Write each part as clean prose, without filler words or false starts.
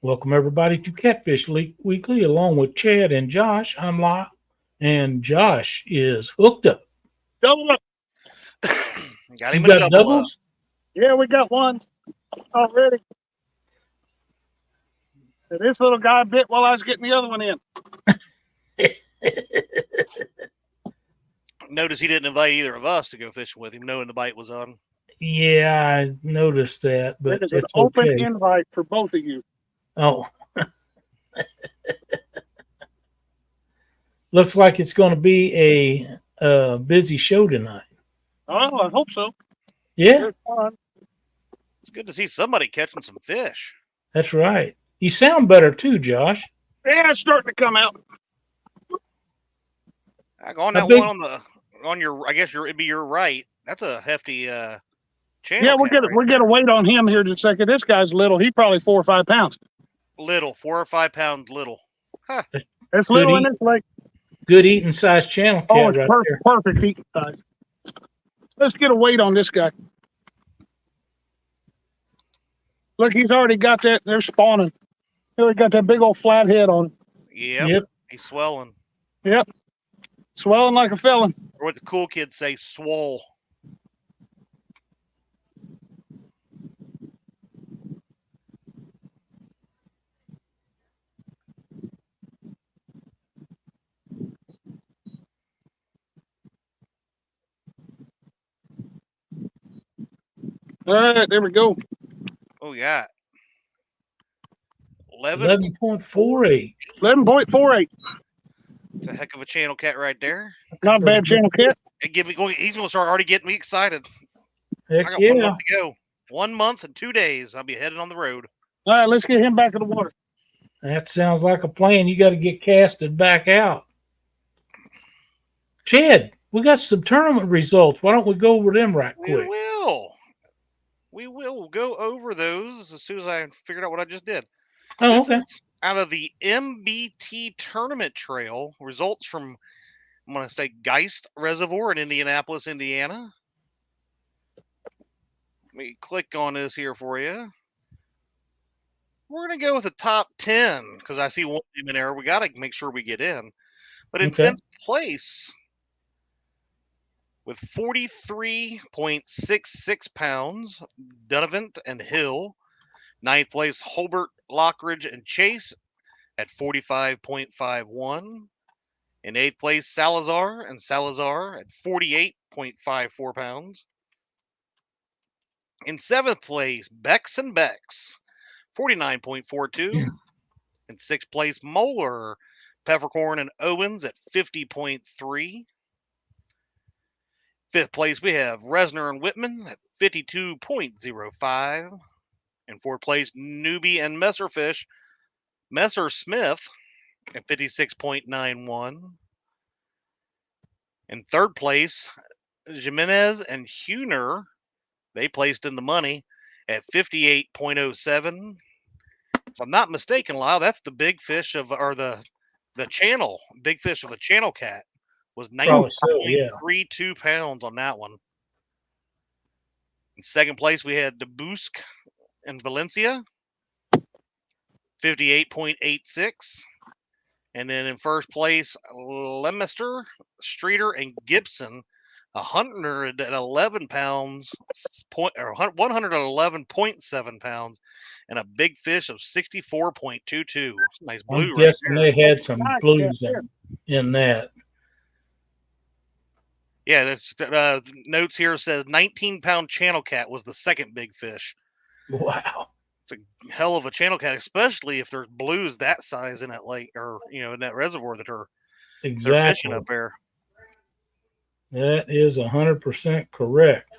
Welcome everybody to Catfish Weekly, along with Chad and Josh. I'm Lyle, and Josh is hooked up. Double up. Got him You a got double up. doubles? Yeah, we got one already. And this little guy bit while I was getting the other one in. Notice he didn't invite either of us to go fishing with him, knowing the bite was on. Yeah, I noticed that, but It is an it's open okay. invite for both of you. Oh. Looks like it's going to be a busy show tonight. Oh, I hope so. Yeah, Good fun. It's good to see somebody catching some fish. that's right. You sound better too, Josh. Yeah, it's starting to come out. On How that big- one on your, I guess it'd be your right. That's a hefty channel. Yeah, we're cat gonna wait on him here just a second. This guy's little. He's probably 4 or 5 pounds. Little, 4 or 5 pounds little. Huh. It's little in this lake. Good eating size channel cat Oh, it's right there. perfect eating size. Let's get a weight on this guy. Look, he's already got that. They're spawning. He already got that big old flat head on. Yep. He's swelling. Yep. Swelling like a felon. Or what the cool kids say, swole. All right, there we go. Oh, yeah. 11.48. 11.48. It's a heck of a channel cat right there. Not a bad channel cat. And he's going to start already getting me excited. I Heck got yeah. 1 month to go. 1 month and 2 days. I'll be headed on the road. All right, let's get him back in the water. That sounds like a plan. You got to get casted back out. Chad, we got some tournament results. Why don't we go over them right quick? We will go over those as soon as I figured out what I just did. Oh, This is out of the MBT tournament trail. Results from, I'm going to say, Geist Reservoir in Indianapolis, Indiana. Let me click on this here for you. We're going to go with the top 10 because I see one name in there. We got to make sure we get in. But in 10th place, with 43.66 pounds, Donovan and Hill. 9th place, Holbert, Lockridge, and Chase at 45.51. In 8th place, Salazar and Salazar at 48.54 pounds. In 7th place, Bex and Bex, 49.42. In 6th place, Moeller, Peppercorn, and Owens at 50.3. 5th place, we have Resner and Whitman at 52.05. In 4th place, Newbie and Messerfish, Messer Smith at 56.91. In 3rd place, Jimenez and Huner, they placed in the money at 58.07. If I'm not mistaken, Lyle, that's the big fish of, or the channel, big fish of the channel cat was 19.32 pounds on that one. In 2nd place, we had Debusk and Valencia, 58.86. And then in 1st place, Lemister, Streeter, and Gibson, 111 pounds, 111.7 pounds, and a big fish of 64.22. Nice blue. I'm guessing they had some blues in that. Yeah, that's notes here says 19-pound channel cat was the 2nd big fish. Wow. It's a hell of a channel cat, especially if there's blues that size in that lake or, in that reservoir that are they're fishing up there. That is 100% correct.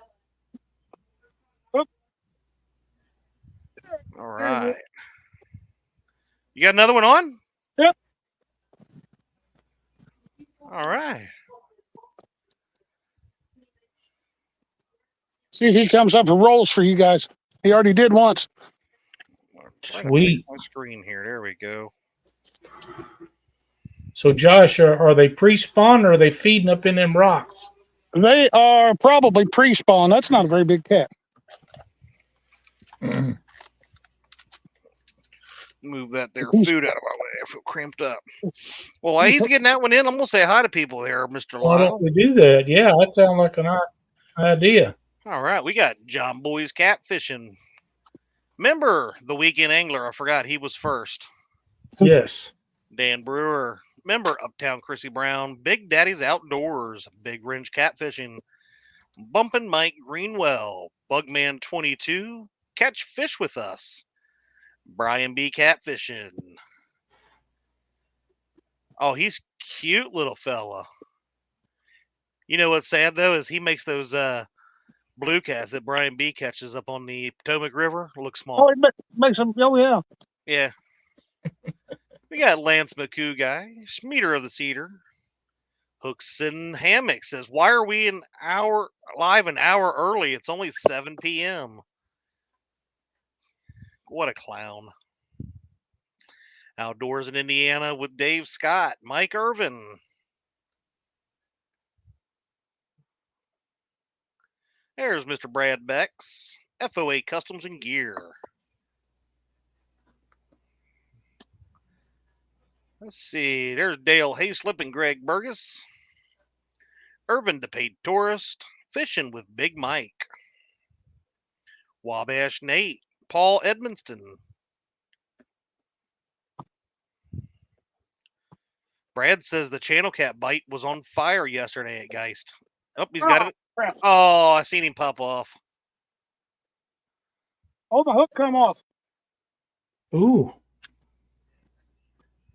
All right. You got another one on? Yep. All right. See if he comes up and rolls for you guys. He already did once. Sweet. My screen here. There we go. So, Josh, are they pre-spawn or are they feeding up in them rocks? They are probably pre-spawn. That's not a very big cat. move that there food out of my way. I feel cramped up. Well, while he's getting that one in, I'm gonna say hi to people there, Mr. Why Lyle. don't we do that? Yeah, that sounds like an idea. All right, we got John Boy's Catfishing. Member, the Weekend Angler. I forgot he was first. Yes. Dan Brewer. Member, Uptown Chrissy Brown. Big Daddy's Outdoors. Big Wrench Catfishing. Bumpin' Mike Greenwell. Bugman 22. Catch Fish with Us. Brian B. Catfishing. Oh, he's cute little fella. You know what's sad though is he makes those blue cats that Brian B catches up on the Potomac River look small. Oh, it makes them. Oh yeah. Yeah. We got Lance McCoo guy, Schmeeder of the Cedar. Hooks and Hammock says, "Why are we live an hour early? It's only 7 p.m." What a clown. Outdoors in Indiana with Dave Scott, Mike Irvin. There's Mr. Brad Becks, FOA Customs and Gear. Let's see. There's Dale Hayslip and Greg Burgess. Irvin DePaid Tourist, Fishing with Big Mike. Wabash Nate, Paul Edmonston. Brad says the channel cat bite was on fire yesterday at Geist. Oh, he's got it. Crap. Oh, I seen him pop off. Oh, the hook come off. Ooh.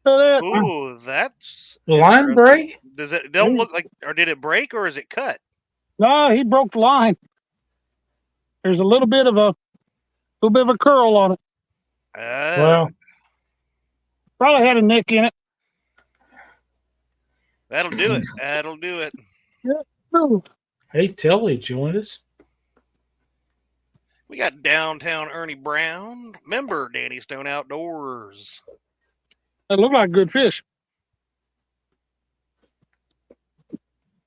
Look at that. Ooh, that's The line interesting. break? Does it don't look like, or did it break, or is it cut? No, he broke the line. There's a little bit of a curl on it. Well, Probably had a nick in it. That'll do it. That'll do it. Ooh. hey, Telly joined us. We got downtown Ernie Brown, member Danny Stone Outdoors. That looked like good fish.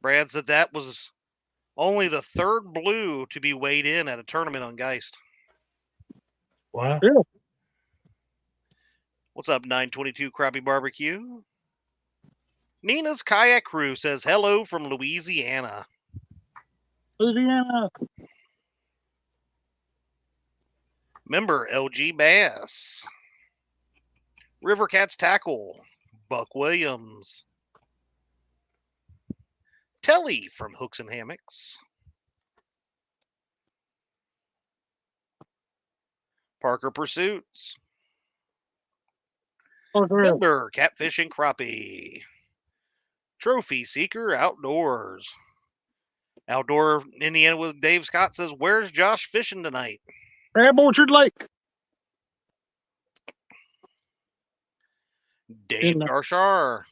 Brad said that was only the third blue to be weighed in at a tournament on Geist. Wow. Yeah. What's up, 922 Crappie Barbecue? Nina's Kayak Crew says hello from Louisiana. Louisiana. Member LG Bass. River Cats Tackle. Buck Williams. Telly from Hooks and Hammocks. Parker Pursuits. Member Catfish and Crappie. Trophy Seeker Outdoors. Outdoor Indiana with Dave Scott says, "Where's Josh fishing tonight?" Crab Orchard Lake. Dave Darshar.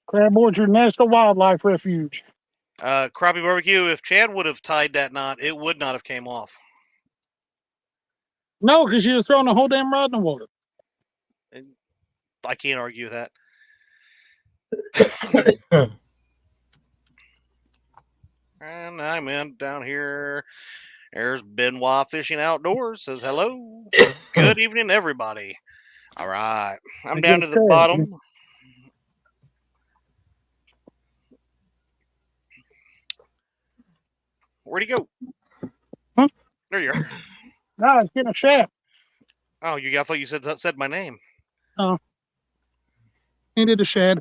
Crab Orchard National Wildlife Refuge. Crappie Barbecue, if Chad would have tied that knot, it would not have came off. No, because you'd have thrown the whole damn rod in the water. I can't argue that. And I'm in down here. There's Benoit Fishing Outdoors. Says hello. Good evening, everybody. All right. I'm down to the bottom. Where'd he go? Huh? There you are. No, it's getting a shaft. Oh, I thought you said my name. He did a shad.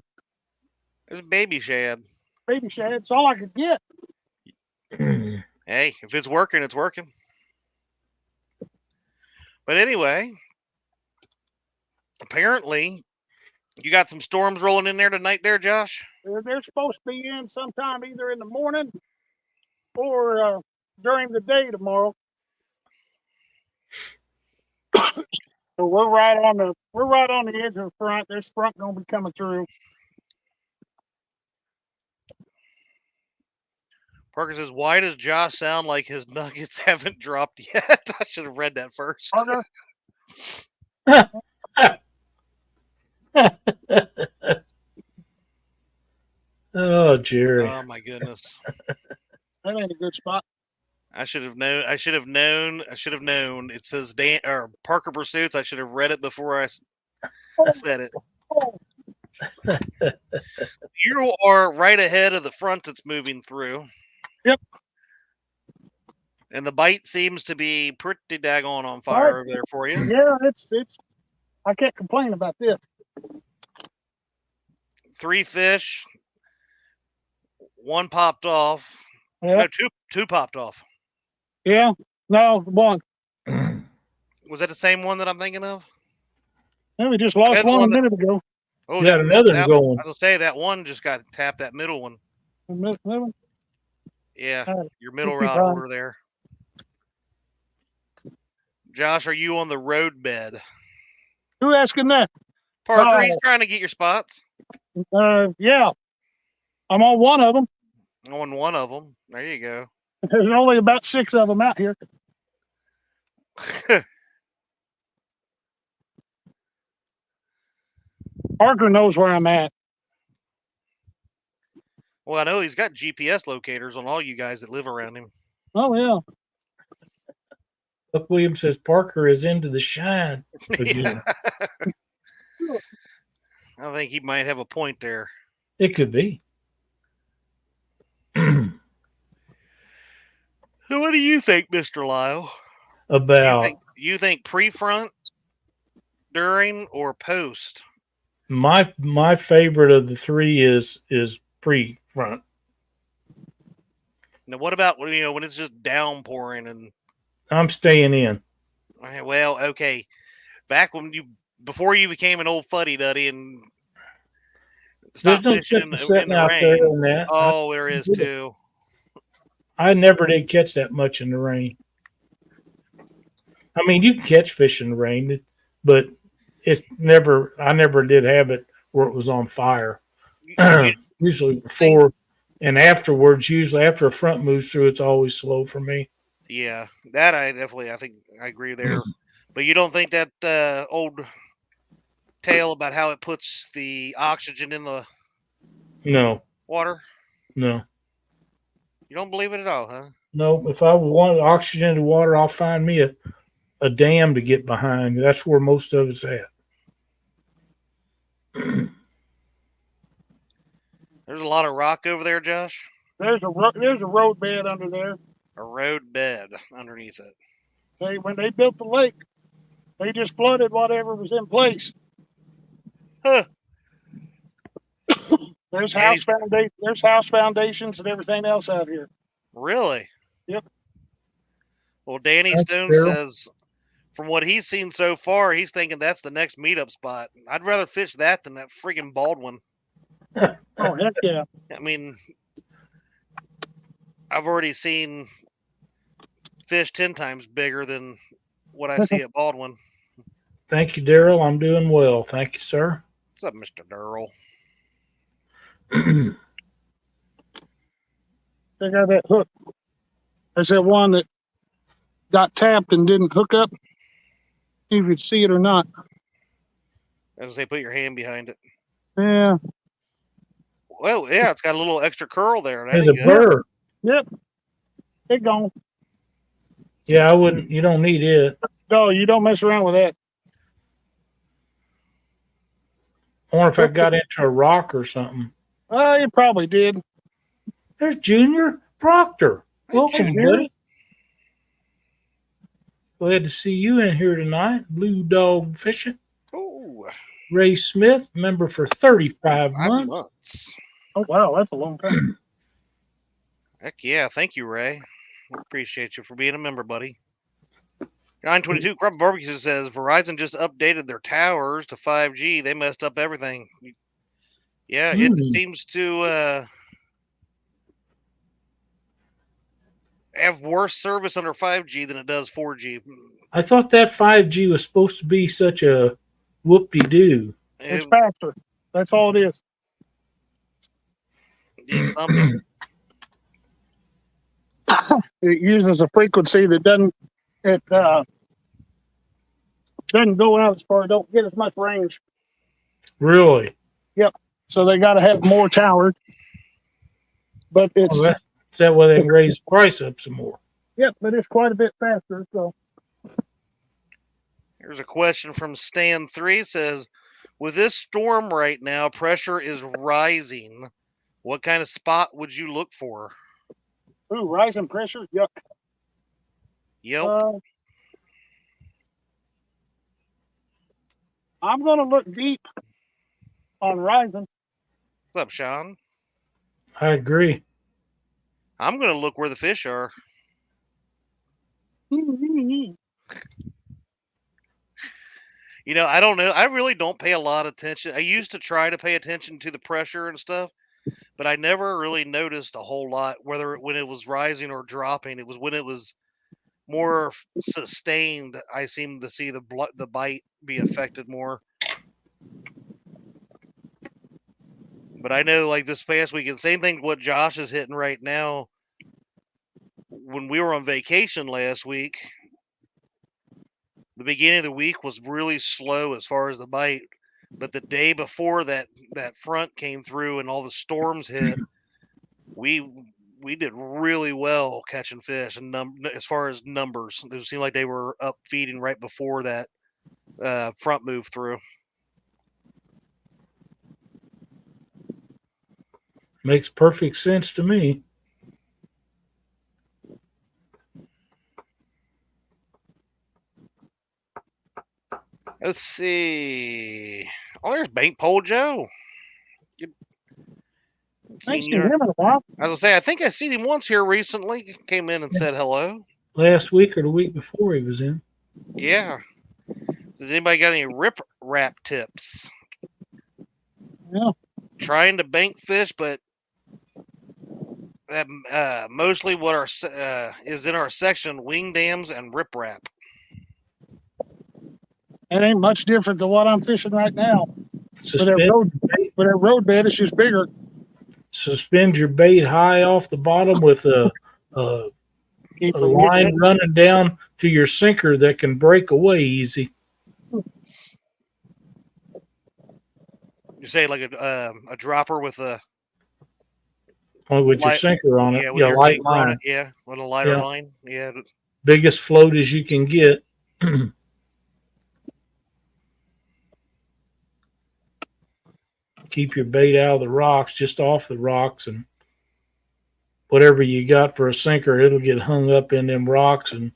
It's a baby shad. Baby shad. It's all I could get. Hey, if it's working, it's working. But anyway, apparently you got some storms rolling in there tonight there, Josh? They're supposed to be in sometime either in the morning or during the day tomorrow. So we're right on the edge of the front. This front gonna be coming through. Parker says, "Why does Josh sound like his nuggets haven't dropped yet?" I should have read that first. Oh, Jerry. Oh my goodness. That ain't a good spot. I should have known. It says Dan or Parker Pursuits. I should have read it before I said it. You are right ahead of the front that's moving through. Yep. And the bite seems to be pretty daggone on fire over there for you. Yeah, it's. I can't complain about this. 3 fish. 1 popped off. Yeah. No, two popped off. Yeah. No, one. Was that the same one that I'm thinking of? Yeah, we just lost Another one a one that- minute ago. Oh, Got another one I going. was gonna say that one just got tapped. That middle one. Yeah, your middle keep rod going. holder there. Josh, are you on the road bed? Who asking that? Parker, he's trying to get your spots. Yeah. I'm on one of them. On one of them. There you go. There's only about 6 of them out here. Parker knows where I'm at. Well, I know he's got GPS locators on all you guys that live around him. Oh, yeah. Buck Williams says Parker is into the shine again. I think he might have a point there. It could be. So what do you think, Mr. Lyle? About You think pre-front, during, or post? my favorite of the 3 is pre-front. Now, what about when it's just downpouring and? I'm staying in. Well, okay. Back before you became an old fuddy-duddy and There's stopped no fishing sense in sitting in the out rain. there in that. Oh, there is too. I never did catch that much in the rain. I mean, you can catch fish in the rain, but I never did have it where it was on fire. Usually before and afterwards, usually after a front moves through, it's always slow for me. Yeah, that I think I agree there. But you don't think that old tale about how it puts the oxygen in the water? No. You don't believe it at all, huh? No, if I want oxygen in the water, I'll find me a dam to get behind. That's where most of it's at. There's a lot of rock over there, Josh. There's a road bed under there. A road bed underneath it. When they built the lake, they just flooded whatever was in place. Huh. There's house foundations and everything else out here. Really? Yep. Well, Danny That's Stone true. says, from what he's seen so far, he's thinking that's the next meetup spot. I'd rather fish that than that friggin' Baldwin. Oh, heck yeah. I mean, I've already seen fish 10 times bigger than what I see at Baldwin. Thank you, Daryl. I'm doing well. Thank you, sir. What's up, Mr. Durrell? They got that hook. There's that one that got tapped and didn't hook up. You could see it or not. As they put your hand behind it. Yeah. Well, yeah, it's got a little extra curl there. That There's a ain't good. burr. Yep. It gone. Yeah, I wouldn't. You don't need it. No, you don't mess around with that. I wonder if I got into a rock or something. You probably did. There's Junior Proctor. Welcome, Junior. buddy. Glad to see you in here tonight. Blue Dog Fishing. Ooh, Ray Smith, member for 35 5 months. months. Oh, wow. That's a long time. Heck yeah. Thank you, Ray. Appreciate you for being a member, buddy. 922 Crump Barbecue says Verizon just updated their towers to 5G. They messed up everything. Yeah, it seems to have worse service under 5G than it does 4G. I thought that 5G was supposed to be such a whoop-de-doo. It's faster. That's all it is. It uses a frequency that doesn't go out as far, don't get as much range. Really? Yep. So they got to have more towers. But it's Is that why they can raise the price up some more? but it's quite a bit faster. So Here's a question from Stan3. Says, with this storm right now, pressure is rising. What kind of spot would you look for? Ooh, rising pressure. Yuck. Yep. I'm going to look deep on rising. What's up, Sean? I agree. I'm going to look where the fish are. You know, I don't know. I really don't pay a lot of attention. I used to try to pay attention to the pressure and stuff, but I never really noticed a whole lot whether when it was rising or dropping. It was when it was more sustained. I seemed to see the bite be affected more. But I know, like this past weekend, same thing. What Josh is hitting right now. When we were on vacation last week, the beginning of the week was really slow as far as the bite, but the day before that front came through and all the storms hit, we did really well catching fish. And as far as numbers, it seemed like they were up feeding right before that front move through. Makes perfect sense to me. Let's see. Oh, there's Bank Pole Joe. Ain't seen him in a while. I was gonna say, I think I seen him once here recently. Came in and said hello. Last week or the week before he was in. Yeah. Does anybody got any rip wrap tips? Yeah. Trying to bank fish, but mostly what our is in our section: wing dams and rip wrap. It ain't much different than what I'm fishing right now. Suspend But that road bed is just bigger. Suspend your bait high off the bottom with a line running down to your sinker that can break away easy. You say like a dropper with a with your sinker on it. Yeah, with your light line. it, yeah, with a lighter line. Yeah. Biggest float as you can get. Keep your bait out of the rocks, just off the rocks, and whatever you got for a sinker, it'll get hung up in them rocks, and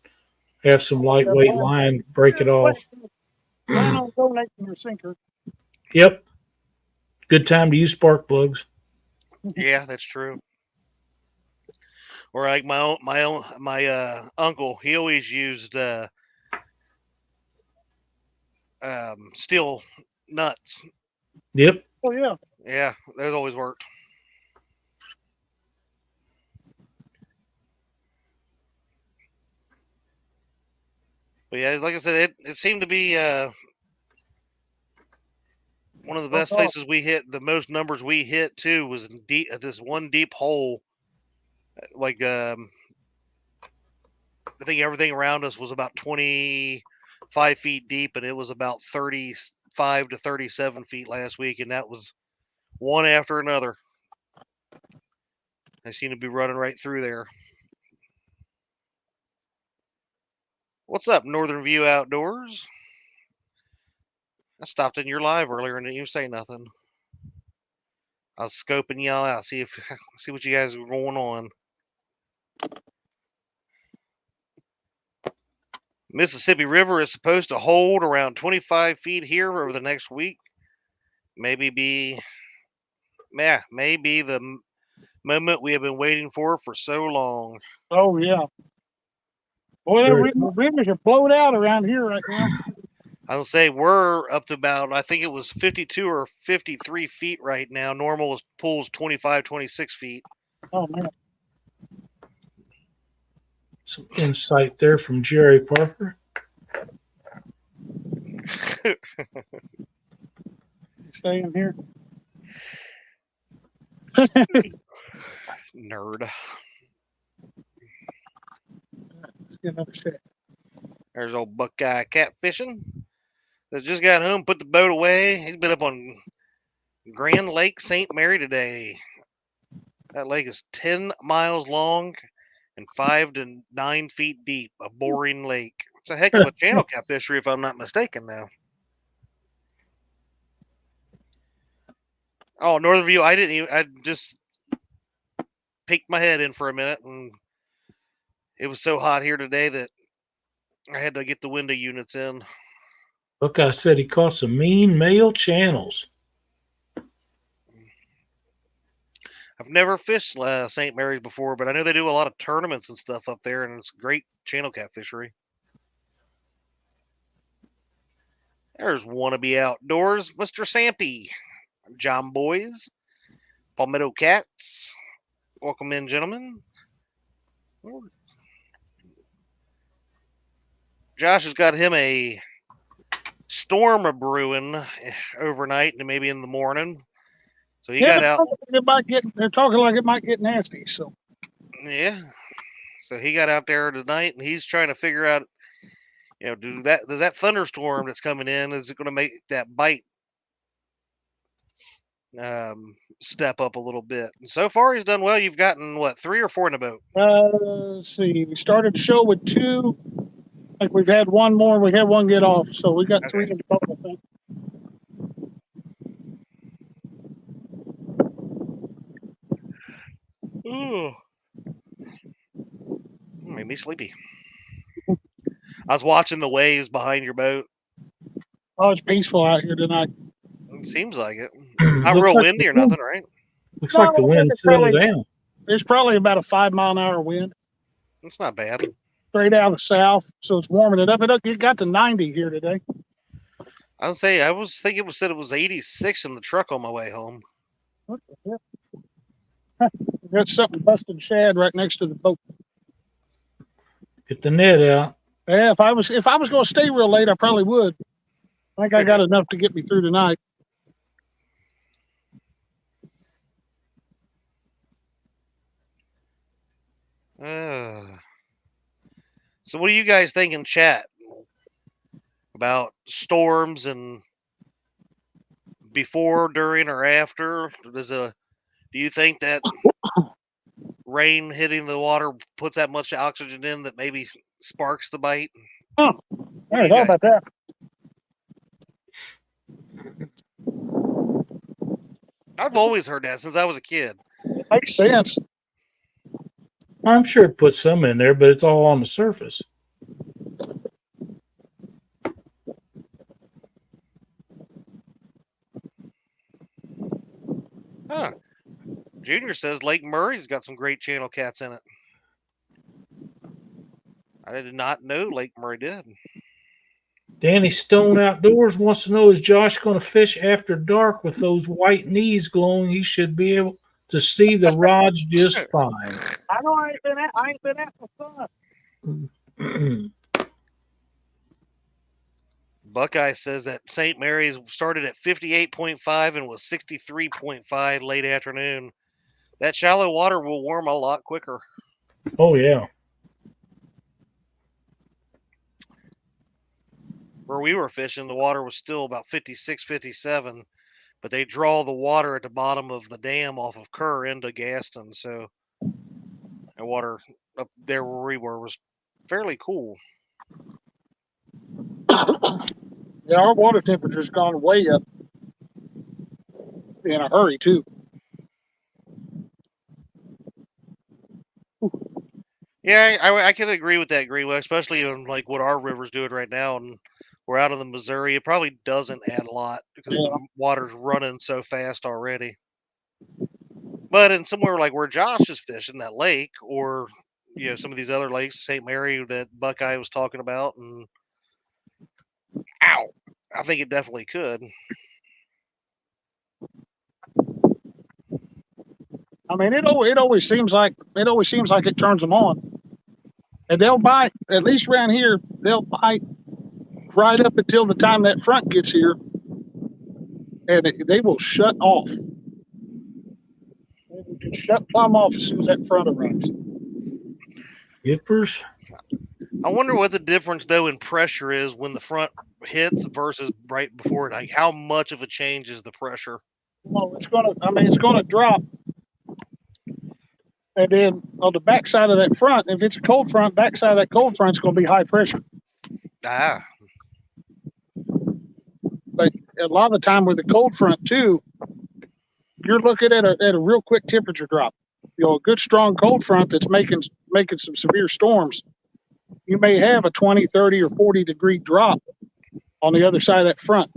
have some lightweight line, break it off. Plan on donating your sinker. Yep. Good time to use spark plugs. Yeah, that's true. Or like my uncle, he always used steel nuts. Yep. Oh yeah. Yeah, that always worked. But yeah, like I said, it seemed to be one of the best places we hit. The most numbers we hit too was deep, this one deep hole. Like I think everything around us was about 25 feet deep, and it was about 35 to 37 feet last week, and that was one after another. I seem to be running right through there. What's up, Northern View Outdoors? I stopped in your live earlier and didn't even say nothing. I was scoping y'all out, see what you guys were going on. Mississippi River is supposed to hold around 25 feet here over the next week. Maybe the moment we have been waiting for so long. Oh yeah. Boy, the rivers are blowed out around here right now. I'll say we're up to about, I think it was 52 or 53 feet right now. Normal pool's 25, 26 feet. Oh man. Some insight there from Jerry Parker. Stay in here. Nerd. Let's get another set. There's old Buckeye catfishing. That just got home, put the boat away. He's been up on Grand Lake St. Mary today. That lake is 10 miles long and 5 to 9 feet deep. A boring lake. It's a heck of a channel cat fishery, if I'm not mistaken. Now, oh, Northern View. I just peeked my head in for a minute, and it was so hot here today that I had to get the window units in. Buckeye said he caught some mean male channels. I've never fished St. Mary's before, but I know they do a lot of tournaments and stuff up there, and it's a great channel cat fishery. There's Wannabe Outdoors, Mr. Sampy, John Boys, Palmetto Cats. Welcome in, gentlemen. Josh has got him a storm a brewing overnight and maybe in the morning. So he got out. They're talking like it might get nasty. So yeah. So he got out there tonight, and he's trying to figure out, does that thunderstorm that's coming in, is it going to make that bite step up a little bit? And so far, he's done well. You've gotten what, 3 or 4 in the boat? Let's see. We started the show with 2. Like we've had one more. We had one get off, so we got 3 in the boat, I think. Ooh. Made me sleepy. I was watching the waves behind your boat. Oh, it's peaceful out here tonight. It seems like it. Not real like windy or nothing, right? Looks like the wind's settled down. There's probably about a 5-mile-an-hour wind. It's not bad. Straight out of the south, so it's warming it up. It got to 90 here today. I was thinking it said it was 86 in the truck on my way home. What the heck? Got something busted shad right next to the boat. Get the net out. Yeah, if I was going to stay real late, I probably would. I think I got enough to get me through tonight. So what do you guys think in chat about storms and before, during, or after? Do you think that rain hitting the water puts that much oxygen in that maybe sparks the bite? Oh, I thought about that. I've always heard that since I was a kid. It makes sense. I'm sure it puts some in there, but it's all on the surface. Huh. Junior says Lake Murray's got some great channel cats in it. I did not know Lake Murray did. Danny Stone Outdoors wants to know, is Josh going to fish after dark with those white knees glowing? He should be able to see the rods just fine. I know I ain't been at for fun. Buckeye says that St. Mary's started at 58.5 and was 63.5 late afternoon. That shallow water will warm a lot quicker. Oh, yeah. Where we were fishing, the water was still about 56, 57, but they draw the water at the bottom of the dam off of Kerr into Gaston. So the water up there where we were was fairly cool. Yeah, our water temperature's gone way up in a hurry, too. Yeah, I can agree with that, Greenway, especially on like what our river's doing right now. And we're out of the Missouri. It probably doesn't add a lot because the water's running so fast already. But in somewhere like where Josh is fishing, that lake, or some of these other lakes, St. Mary that Buckeye was talking about, and I think it definitely could. I mean, it always seems like it turns them on, and they'll bite. At least around here, they'll bite right up until the time that front gets here, and they will shut off. They will just shut plumb off as soon as that front arrives. Yippers. I wonder what the difference though in pressure is when the front hits versus right before it. Like, how much of a change is the pressure? Well, it's gonna drop. And then on the backside of that front, if it's a cold front, backside of that cold front is going to be high pressure. Ah, But a lot of the time with the cold front too, you're looking at a real quick temperature drop. You know, a good strong cold front that's making some severe storms. You may have a 20, 30, or 40 degree drop on the other side of that front.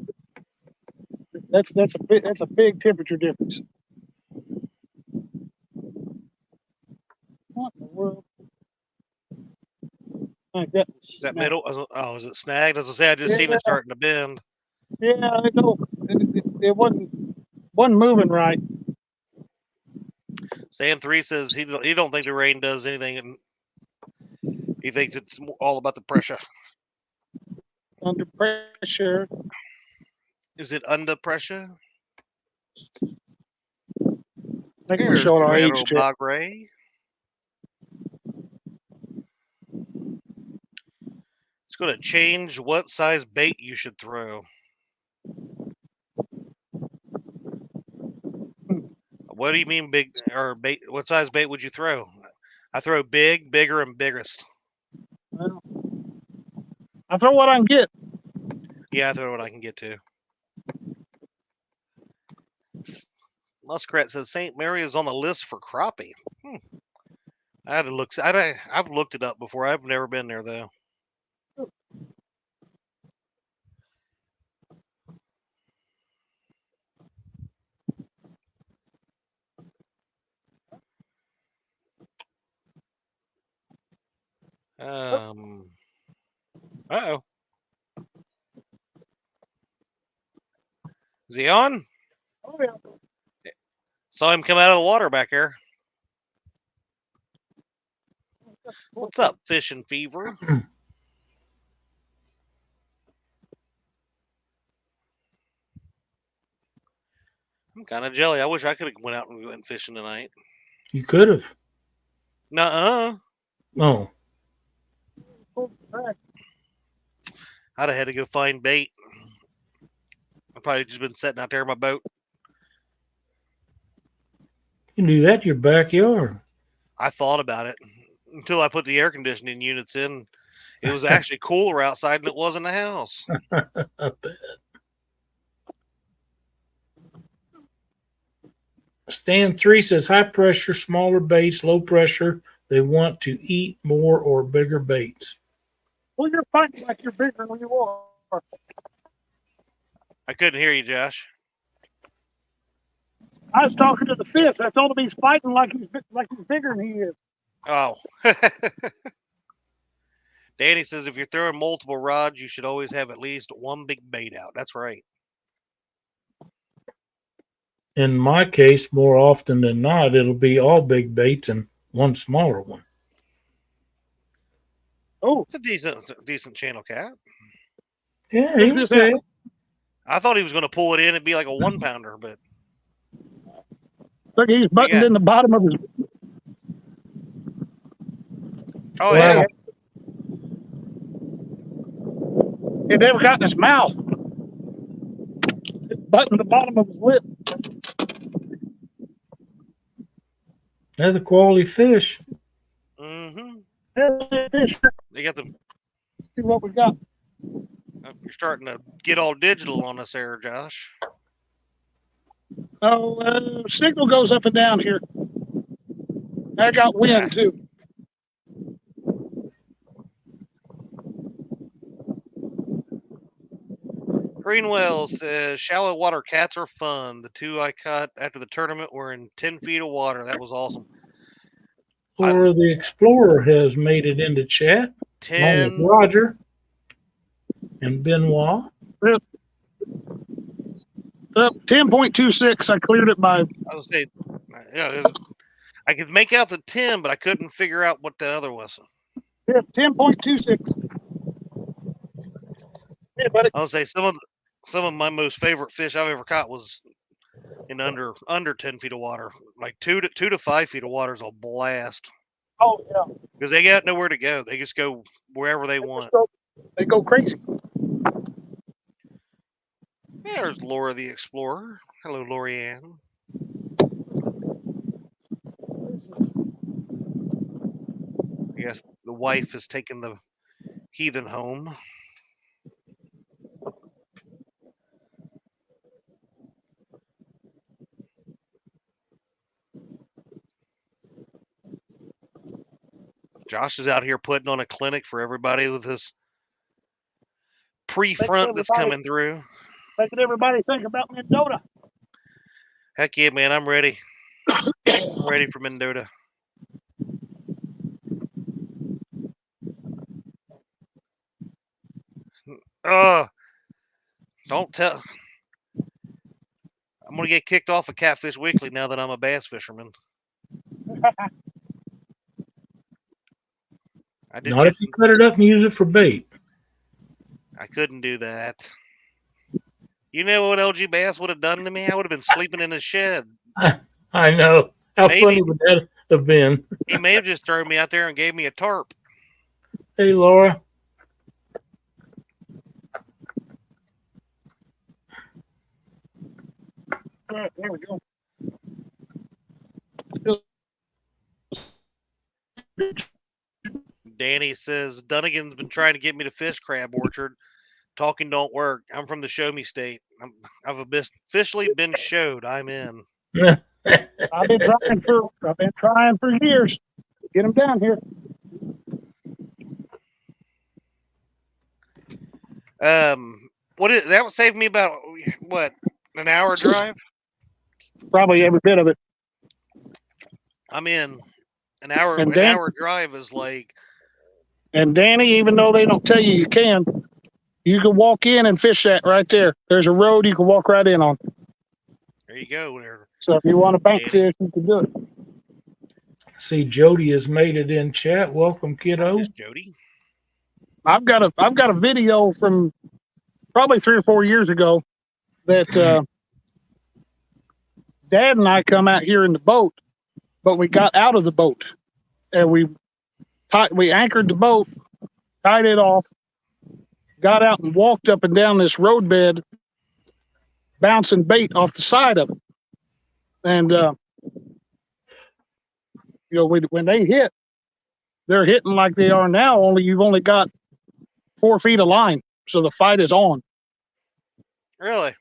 That's a big temperature difference. What in the world? Like that is that middle? Oh, is it snagged? As I say, I just Yeah. seen it starting to bend. Yeah, I know. It wasn't moving right. Sand 3 says he don't think the rain does anything, and he thinks it's all about the pressure. Under pressure. Is it under pressure? I think we're There's showing our Colorado age check. Bagre. It's going to change what size bait you should throw. What do you mean big or bait? What size bait would you throw? I throw big, bigger, and biggest. Well, I throw what I can get. Yeah, I throw what I can get to. Muskrat says St. Mary is on the list for crappie. I had to look. I've looked it up before. I've never been there though. Uh-oh. Is he on? Oh yeah. Saw him come out of the water back there. What's up, Fishing Fever? I'm kind of jelly. I wish I could have went out and went fishing tonight. You could have. Nuh-uh. No. I'd have had to go find bait. I've probably just been sitting out there in my boat. You can do that in your backyard. I thought about it until I put the air conditioning units in. It was actually cooler outside than it was in the house. I bet. Stand 3 says high pressure, smaller baits, low pressure. They want to eat more or bigger baits. Well, you're fighting like you're bigger than you are. I couldn't hear you, Josh. I was talking to the fish. I told him he's fighting like he's bigger than he is. Oh. Danny says if you're throwing multiple rods, you should always have at least one big bait out. That's right. In my case, more often than not, it'll be all big baits and one smaller one. Oh, It's a decent channel cat. Yeah, Check this okay. out. I thought he was going to pull it in and be like a 1-pounder, but Look, he's buttoned in the bottom of his. oh Wow. yeah. It never got in his mouth. It's buttoned the bottom of his lip. Another quality fish. Mm-hmm. Fish. They got the. See what we got. You're starting to get all digital on us there, Josh. Oh, signal goes up and down here. I got wind too. Greenwell says shallow water cats are fun. The two I caught after the tournament were in 10 feet of water. That was awesome. Or the Explorer has made it into chat. 10. Along with Roger and Benoit. 10.26. I cleared it by. I was saying, yeah, I could make out the 10, but I couldn't figure out what the other was. Yeah, 10.26. Yeah, buddy. I would say some of my most favorite fish I've ever caught was in under 10 feet of water. Like 2 to 5 feet of water is a blast Oh yeah. because they got nowhere to go. They just go wherever they want. They go crazy. There's Laura the Explorer. Hello, Lorianne. I guess the wife has taken the heathen home. Josh is out here putting on a clinic for everybody with this pre-front that's coming through. Making everybody think about Mendota. Heck yeah, man, I'm ready. I'm ready for Mendota. Don't tell. I'm going to get kicked off of Catfish Weekly now that I'm a bass fisherman. Not if you cut it up and use it for bait. I couldn't do that. You know what LG Bass would have done to me? I would have been sleeping in his shed. I know. How funny would that have been? He may have just thrown me out there and gave me a tarp. Hey, Laura. There we go. Danny says, Dunnigan's been trying to get me to fish Crab Orchard. Talking don't work. I'm from the show me state. I've officially been showed. I'm in. I've been trying for years to get them down here. That would save me about what, an hour drive? Probably every bit of it. I'm in. An hour drive is like. And Danny, even though they don't tell you you can walk in and fish that right there. There's a road you can walk right in on. There you go. There. So if you want to bank fish, you can do it. See, Jody has made it in chat. Welcome, kiddo. Yes, Jody. I've got a video from probably 3 or 4 years ago that Dad and I come out here in the boat, but we got out of the boat and we anchored the boat, tied it off, got out and walked up and down this roadbed, bouncing bait off the side of it. And when they hit, they're hitting like they are now. Only you've only got 4 feet of line, so the fight is on. Really?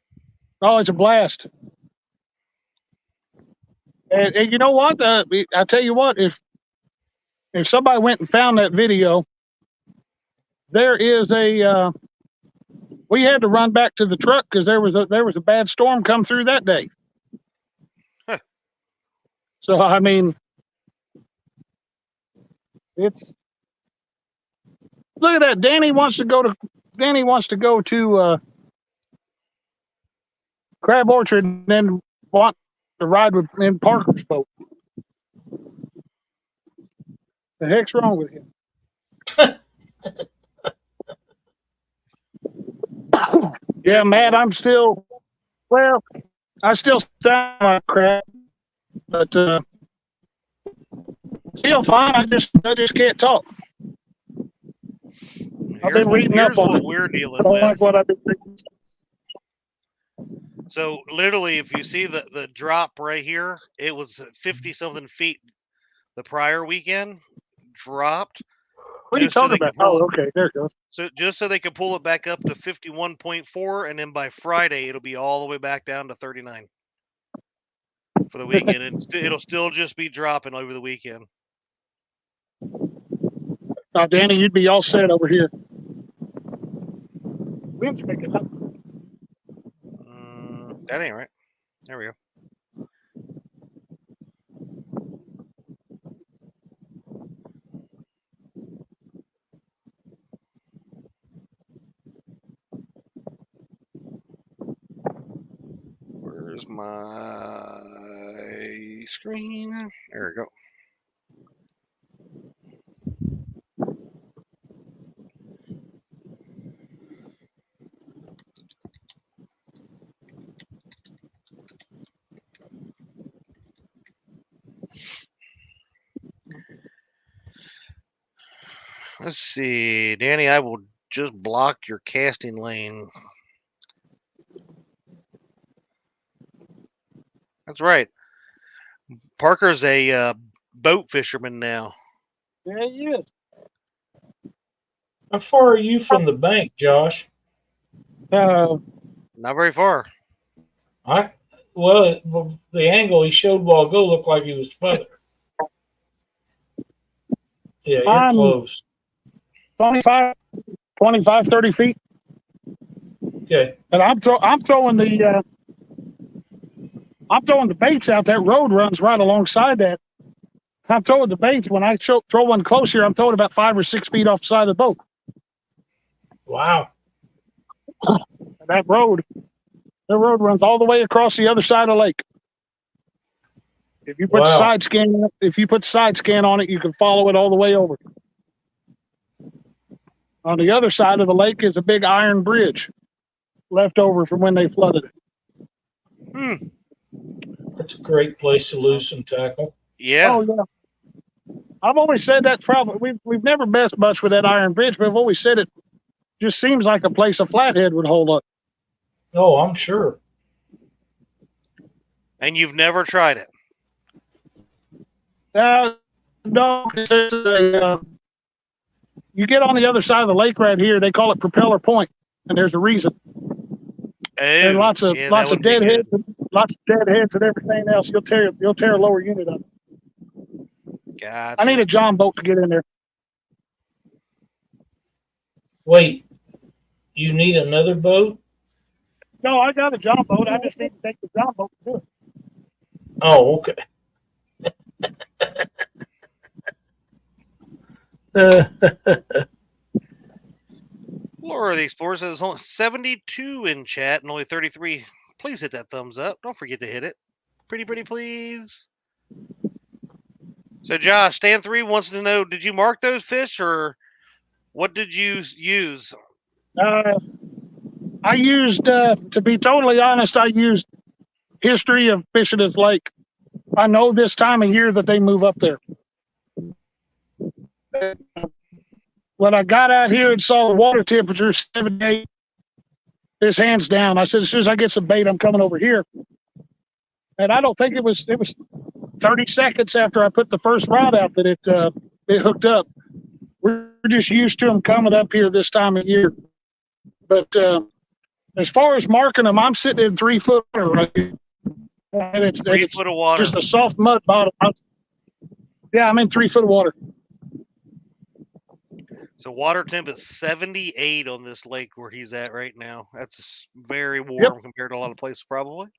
Oh, it's a blast. And you know what? I tell you what, if somebody went and found that video, there is we had to run back to the truck because there was a bad storm come through that day. Huh. So I mean, it's, look at that. Danny wants to go to Crab Orchard and then want to ride in Parker's boat. The heck's wrong with him? Yeah, Matt, I still sound like crap, but feel fine. I just can't talk. I've been reading up on it. We're dealing I don't with. like what I've been reading. So literally, if you see the drop right here, it was 50-something feet the prior weekend, dropped. What are you talking about? Oh, okay, there it goes. So just so they could pull it back up to 51.4, and then by Friday it'll be all the way back down to 39 for the weekend, and it'll still just be dropping over the weekend. Now, Danny, you'd be all set over here. Wind's picking up. That ain't right. There we go. Where's my screen? There we go. Let's see, Danny, I will just block your casting lane. That's right. Parker's a boat fisherman now. Yeah, he is. How far are you from the bank, Josh? Not very far. Well, the angle he showed a while ago looked like he was further. Yeah, you're I'm close. 25, 30 feet. Okay. And I'm throwing the baits out. That road runs right alongside that. I'm throwing the baits. When I throw one close here, I'm throwing about 5 or 6 feet off the side of the boat. Wow. And that road runs all the way across the other side of the lake. If you put side scan on it, you can follow it all the way over. On the other side of the lake is a big iron bridge left over from when they flooded it. That's a great place to lose some tackle. Yeah. Oh yeah. I've always said that probably we've never messed much with that iron bridge, but I've always said it just seems like a place a flathead would hold up. Oh, I'm sure. And you've never tried it? No, you get on the other side of the lake right here. They call it Propeller Point, and there's a reason. And lots of deadheads, and everything else. You'll tear a lower unit up. Gotcha. I need a John boat to get in there. Wait, you need another boat? No, I got a John boat. I just need to take the John boat to do it. Oh, okay. Laura the Explorer says only 72 in chat and only 33. Please hit that thumbs up. Don't forget to hit it. Pretty, please. So, Josh, Stan 3 wants to know, did you mark those fish or what did you use? I used, to be totally honest, I used history of fishing this lake. I know this time of year that they move up there. When I got out here and saw the water temperature 78, his hands down. I said, as soon as I get some bait, I'm coming over here. And I don't think it was 30 seconds after I put the first rod out that it hooked up. We're just used to them coming up here this time of year. But as far as marking them, I'm sitting in 3 foot right here. And it's 3 foot of water. Just a soft mud bottom. Yeah, I'm in 3 foot of water. So water temp is 78 on this lake where he's at right now. That's very warm compared to a lot of places, probably.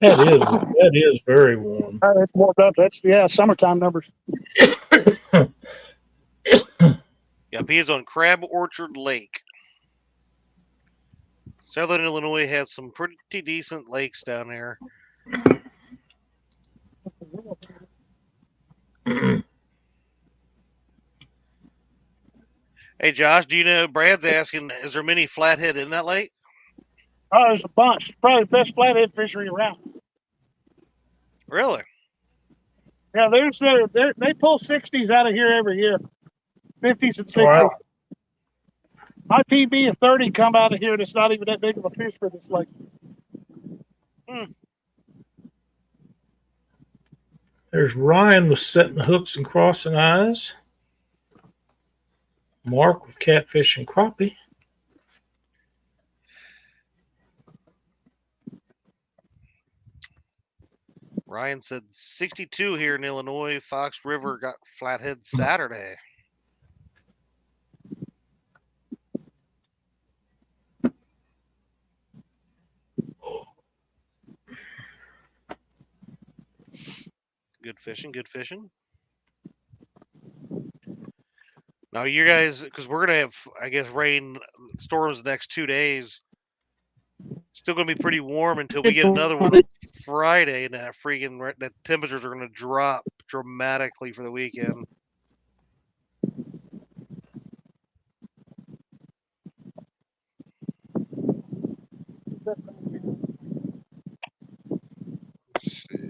That is very warm. It's warmed up. That's summertime numbers. Yep, he is on Crab Orchard Lake. Southern Illinois has some pretty decent lakes down there. Hey, Josh, do you know, Brad's asking, is there many flathead in that lake? Oh, there's a bunch. Probably the best flathead fishery around. Really? Yeah, they pull 60s out of here every year. 50s and 60s. Wow. My PB of 30 come out of here, and it's not even that big of a fish for this lake. There's Ryan with setting hooks and crossing eyes. Mark with catfish and crappie. Ryan said 62 here in Illinois. Fox River got flathead Saturday. Good fishing, good fishing. Now, you guys, because we're going to have, I guess, rain storms the next 2 days. Still going to be pretty warm until we get another one on Friday, and the temperatures are going to drop dramatically for the weekend. Let's see.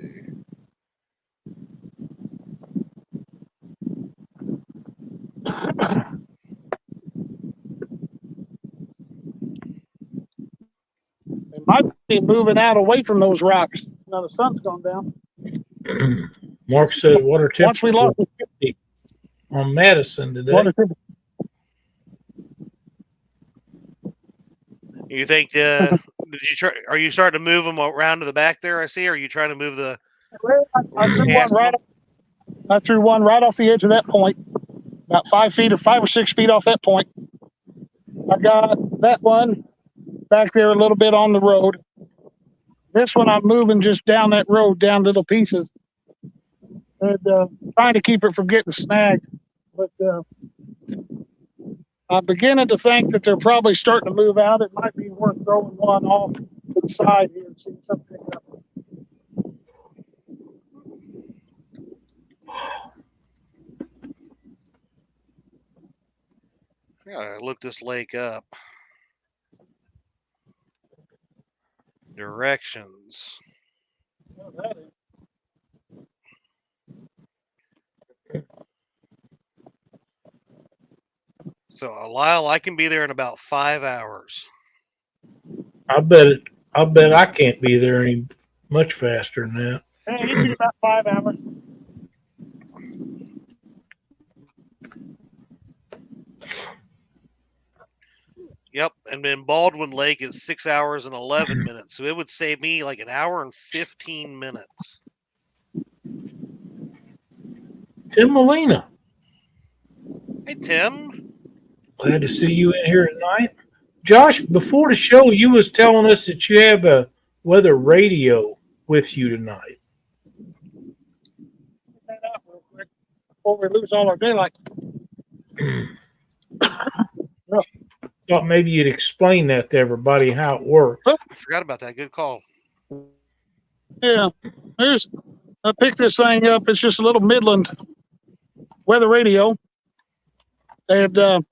They might be moving out away from those rocks. Now the sun's gone down. Mark said water temperature Once we lost 50 on Madison today. You think? Did you try? Are you starting to move them around to the back there? I see. Or are you trying to move the? I threw one right. I threw one right off the edge of that point, about 5 feet or 5 or 6 feet off that point. I got that one back there a little bit on the road. This one I'm moving just down that road, down little pieces, and trying to keep it from getting snagged. But I'm beginning to think that they're probably starting to move out. It might be worth throwing one off to the side here and seeing something up. Gotta look this lake up. Directions. Oh, that is. So, Lyle, I can be there in about 5 hours. I bet I can't be there any much faster than that. Hey, you get about 5 hours. Yep, and then Baldwin Lake is 6 hours and 11 minutes, so it would save me like an hour and 15 minutes. Tim Molina, Hey, Tim. glad to see you in here tonight. Josh, before the show, you was telling us that you have a weather radio with you tonight. Get that out real quick before we lose all our daylight. Thought maybe you'd explain that to everybody how it works. I forgot about that. Good call. Yeah, I picked this thing up. It's just a little Midland weather radio, and the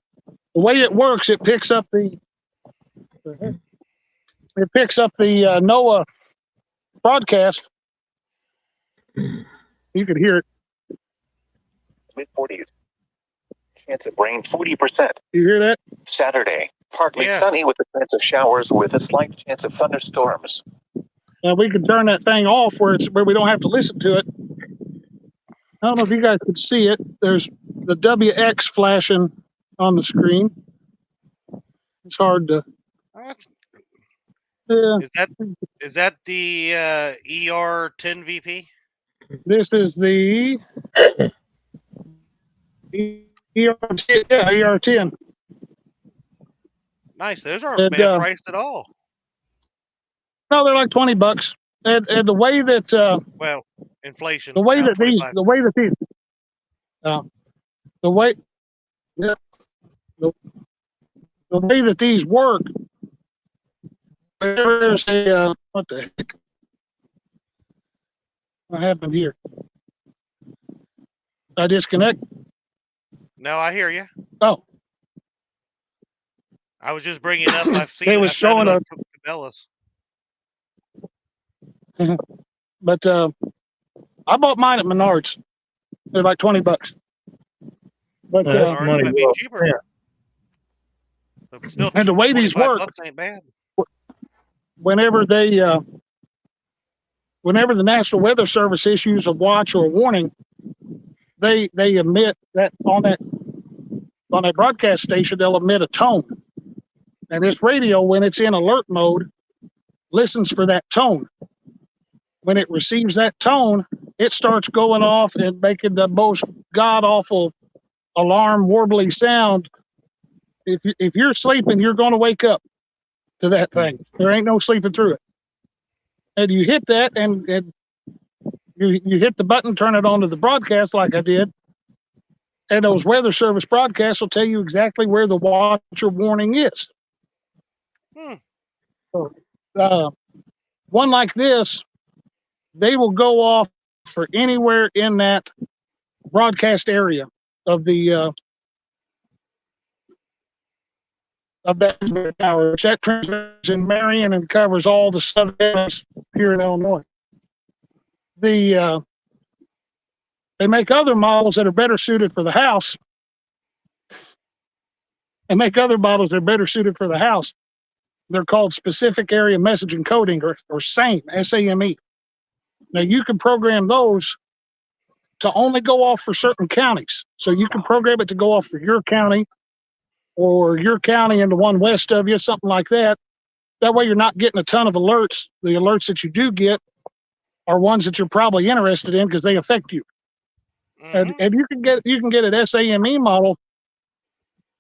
way it works, it picks up the NOAA broadcast. You could hear it. Mid-40s. Chance of rain 40%. You hear that? Saturday, partly Yeah. sunny with a chance of showers with a slight chance of thunderstorms. And we can turn that thing off where we don't have to listen to it. I don't know if you guys could see it. There's the WX flashing on the screen. It's hard to. Yeah, Is that the ER10 VP? this is the ER10. Yeah, ER10. Nice. Those aren't And, bad priced at all. No, they're like $20. And the way that Well, inflation. the way now that these 25. the way that these the way yeah, the way that these work. There's a what the heck? What happened here? I disconnect. No, I hear you. Oh, I was just bringing up. I've seen They it. was I've done showing it a- on Cabela's. but I bought mine at Menards. They're like $20. But That's Or it money might be well cheaper. spent. But still, And the way these 25 work- bucks ain't bad. whenever whenever the National Weather Service issues a watch or a warning, they emit that on that broadcast station. They'll emit a tone, and this radio, when it's in alert mode, listens for that tone. When it receives that tone, it starts going off and making the most god awful alarm warbly sound. If you're sleeping, you're going to wake up to that thing. There ain't no sleeping through it. And you hit that, and you hit the button, turn it on to the broadcast like I did, and those weather service broadcasts will tell you exactly where the watch or warning is. So, one like this, they will go off for anywhere in that broadcast area of the of that tower, which that transmits in Marion and covers all the southern areas here in Illinois. They make other models that are better suited for the house. And make other models that are better suited for the house. They're called specific area message encoding, or SAME, SAME. Now you can program those to only go off for certain counties. So you can program it to go off for your county, or your county and the one west of you, something like that. That way you're not getting a ton of alerts. The alerts that you do get are ones that you're probably interested in because they affect you. and Mhm. you can get an SAME model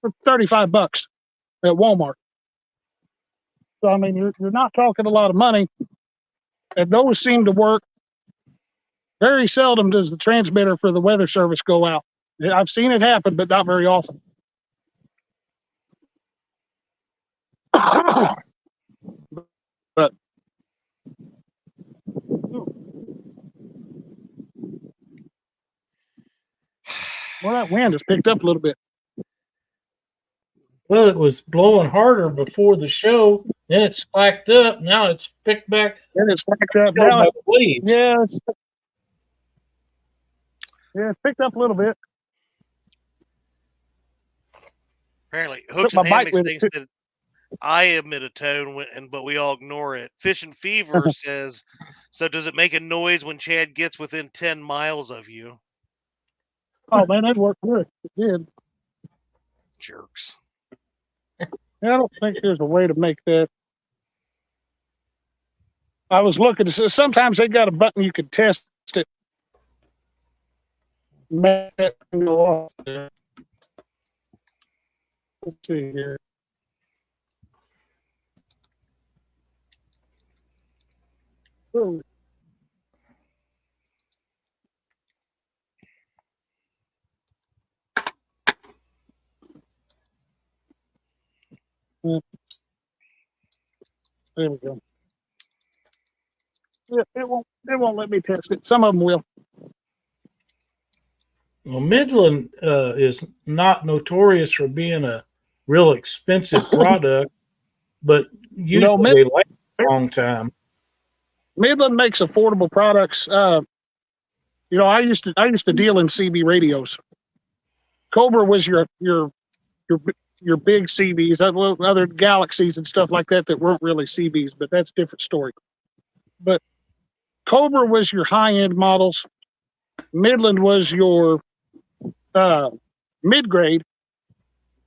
for $35 at Walmart. So I mean, you're not talking a lot of money, and those seem to work. Very seldom does the transmitter for the weather service go out. I've seen it happen, but not very often. But well, that wind has picked up a little bit. Well, it was blowing harder before the show. Then it slacked up. Now it's picked back. And it's slacked up now. By the waves. Yeah, it's picked up a little bit. Apparently, Hooks my and bite Hammocks with thinks it. that I emit a tone, but we all ignore it. Fishing Fever says, "So does it make a noise when Chad gets within 10 miles of you?" Oh man, that worked good. It did. Jerks. I don't think there's a way to make that. I was looking. Sometimes they got a button you could test it. Make that go off there. Let's see here. Ooh. There we go. Yeah, it won't let me test it. Some of them will. Well, Midland is not notorious for being a real expensive product, but usually they last a long time. Midland makes affordable products. I used to deal in CB radios. Cobra was your big CBs, other Galaxies and stuff like that weren't really CBs, but that's a different story. But Cobra was your high end models. Midland was your mid grade.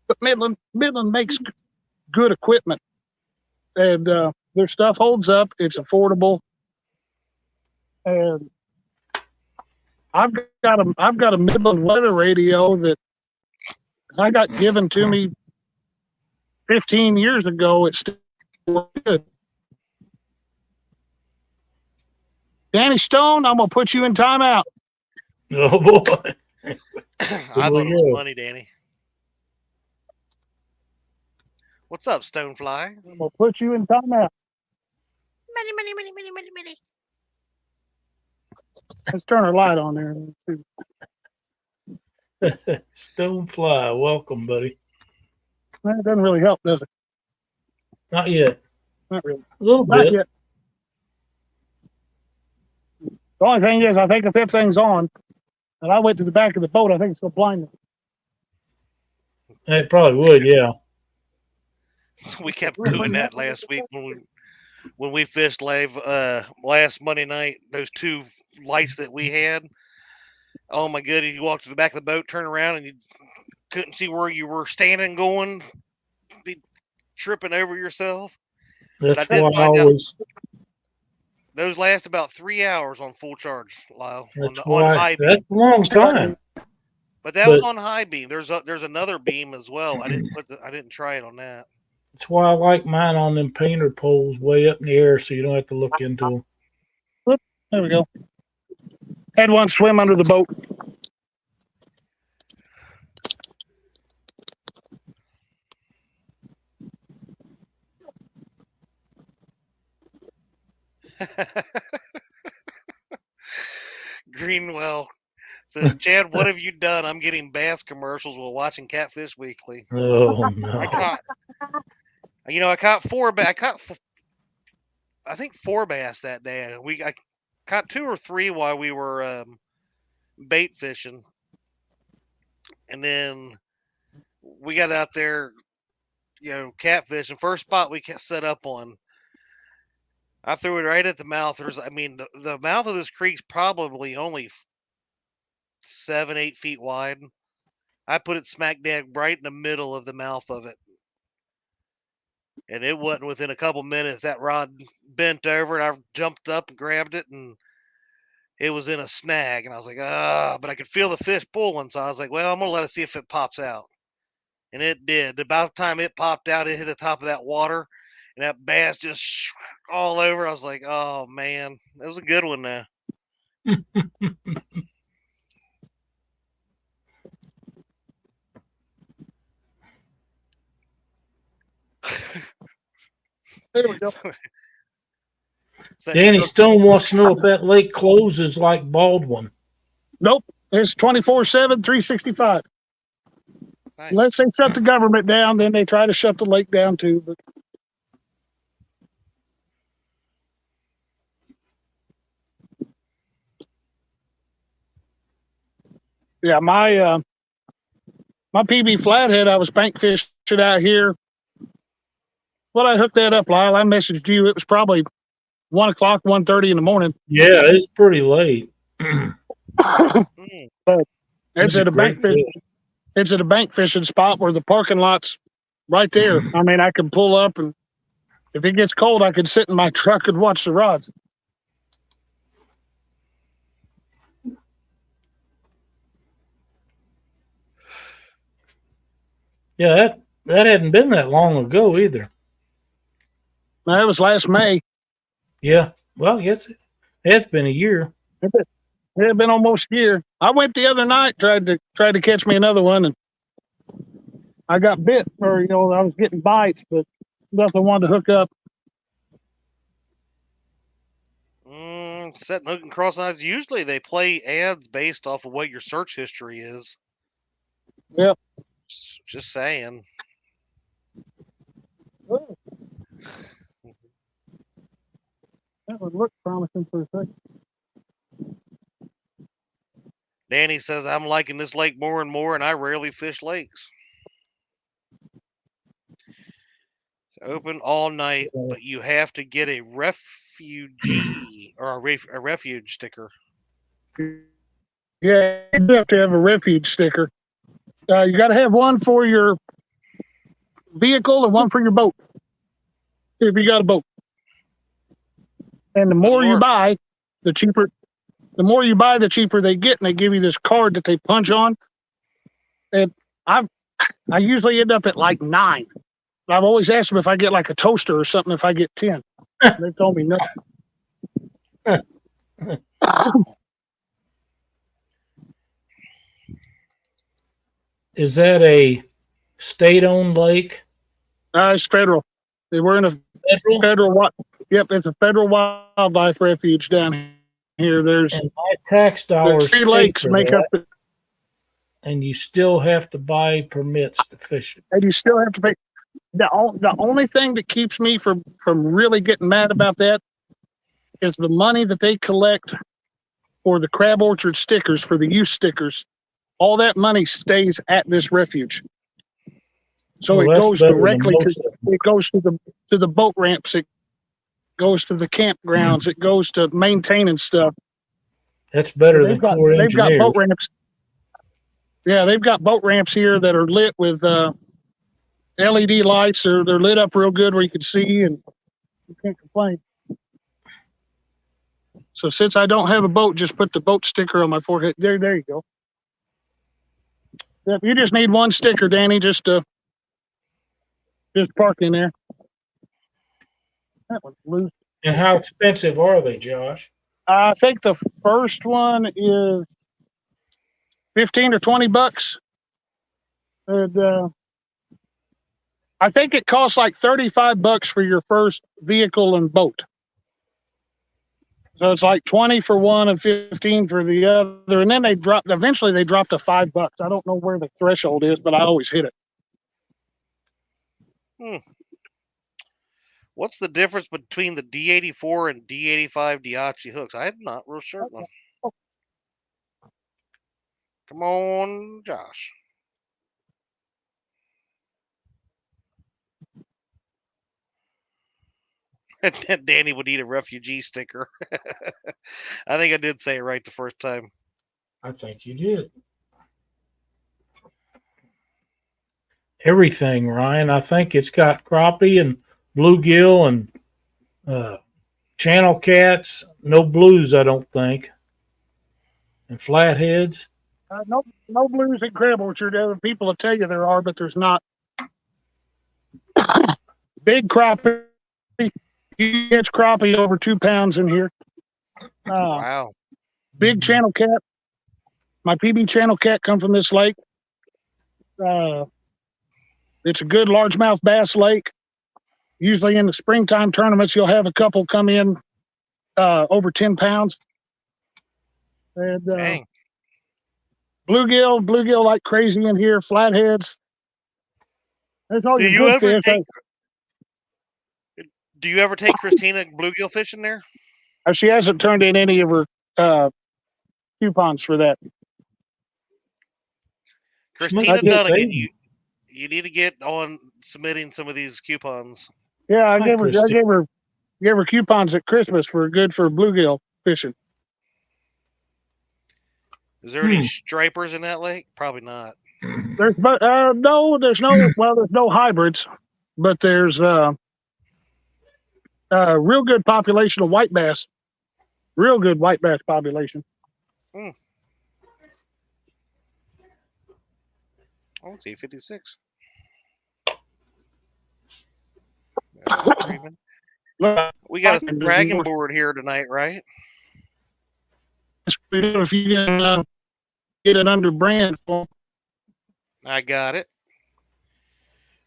But Midland makes good equipment, and their stuff holds up. It's affordable, and I've got a Midland weather radio that I got given to me 15 years ago. It's still good. Danny Stone, I'm gonna put you in timeout. Oh boy! I thought it was money, Danny. What's up, Stonefly? I'm gonna put you in timeout. Money. Let's turn our light on there. Stonefly, welcome, buddy. That doesn't really help, does it? Not yet. Not really. A little Not bit. yet. The only thing is, I think if that thing's on, and I went to the back of the boat, I think it's gonna blind me. It probably would, yeah. We kept doing that last week when we fished live last Monday night. Those two lights that we had. Oh my goodness! You walked to the back of the boat, turn around, and you couldn't see where you were standing, going, be tripping over yourself. That's why I always. Those last about 3 hours on full charge, Lyle. On high beam. That's a long time. But that was on high beam. There's another beam as well. I didn't try it on that. That's why I like mine on them painter poles way up in the air, so you don't have to look into them. Whoop, there we go. Had one swim under the boat. Greenwell says, Chad, what have you done? I'm getting bass commercials while watching Catfish Weekly. Oh no! I caught four bass. I think 4 bass that day. I caught 2 or 3 while we were bait fishing, and then we got out there, catfishing. First spot we set up on, I threw it right at the mouth. The mouth of this creek's probably only 7-8 feet wide. I put it smack dab right in the middle of the mouth of it. And it wasn't within a couple minutes that rod bent over, and I jumped up and grabbed it, and it was in a snag, and I was like, ah, but I could feel the fish pulling, so I was like, well, I'm gonna let it see if it pops out, and it did. About the time it popped out, it hit the top of that water, and that bass just all over. I was like, oh man, that was a good one now. There we go. Danny Stone wants to know if that lake closes like Baldwin. Nope. It's 24/7, 365. Nice. Unless they shut the government down, then they try to shut the lake down too. But yeah, my PB flathead, I was bank fishing out here. Well, I hooked that up, Lyle. I messaged you. It was probably 1 o'clock, 1:30 in the morning. Yeah, it's pretty late. But it's at a bank fish. It's at a bank fishing spot where the parking lot's right there. I mean, I can pull up, and if it gets cold, I can sit in my truck and watch the rods. Yeah, that hadn't been that long ago either. That was last May. Yeah, well, yes, it's been a year. It had been almost a year. I went the other night, tried to catch me another one, and I got bit, or I was getting bites, but nothing wanted to hook up. Setting hook and cross eyes. Usually they play ads based off of what your search history is. Yep. Just saying. Oh. That would look promising for a second. Danny says, I'm liking this lake more and more, and I rarely fish lakes. It's open all night, but you have to get a refugee or a refuge sticker. Yeah, you do have to have a refuge sticker. You got to have one for your vehicle and one for your boat, if you got a boat. And the more you buy, the cheaper. The more you buy, the cheaper they get, and they give you this card that they punch on. And I usually end up at like 9. I've always asked them if I get like a toaster or something if I get 10. They told me no. Is that a state-owned lake? It's federal. We're in a federal. Yep, it's a federal wildlife refuge down here. There's my tax dollars. 3 lakes make up. And you still have to buy permits to fish it. And you still have to pay. The only thing that keeps me from really getting mad about that is the money that they collect for the crab orchard stickers, for the use stickers. All that money stays at this refuge. So it goes directly to the boat ramps. It goes to the campgrounds. It goes to maintaining stuff. That's better than Corps engineers. They've got boat ramps. Yeah, they've got boat ramps here that are lit with LED lights. They're lit up real good where you can see, and you can't complain. So since I don't have a boat, just put the boat sticker on my forehead. There you go. Yep, you just need one sticker, Danny, just park in there. That one's loose. And how expensive are they, Josh? I think the first one is $15 or $20. And I think it costs like $35 for your first vehicle and boat. So it's like 20 for one and 15 for the other. And then eventually they drop to $5. I don't know where the threshold is, but I always hit it. What's the difference between the D84 and D85 Diachi hooks? I'm not real certain. Come on, Josh. Danny would need a refugee sticker. I think I did say it right the first time. I think you did. Everything, Ryan. I think it's got crappie and bluegill and channel cats. No blues, I don't think. and flatheads. No blues at Crab Orchard. Other people will tell you there are, but there's not. Big crappie. You catch crappie over 2 pounds in here. Wow. Big channel cat. My PB channel cat come from this lake. It's a good largemouth bass lake. Usually in the springtime tournaments, you'll have a couple come in over 10 pounds. And Dang. bluegill like crazy in here. Flatheads. That's all Do your you good ever fish. take? Do you ever take Christina bluegill fishing there? She hasn't turned in any of her coupons for that. Christina be Dunnigan, saving. you need to get on submitting some of these coupons. Yeah, I Hi, gave Christy. her coupons at Christmas for good for bluegill fishing. Is there any stripers in that lake? Probably not. There's there's no hybrids, but there's a real good population of white bass. Real good white bass population. I don't see 56. We got a bragging board here tonight, right? If you can get it under brand. I got it.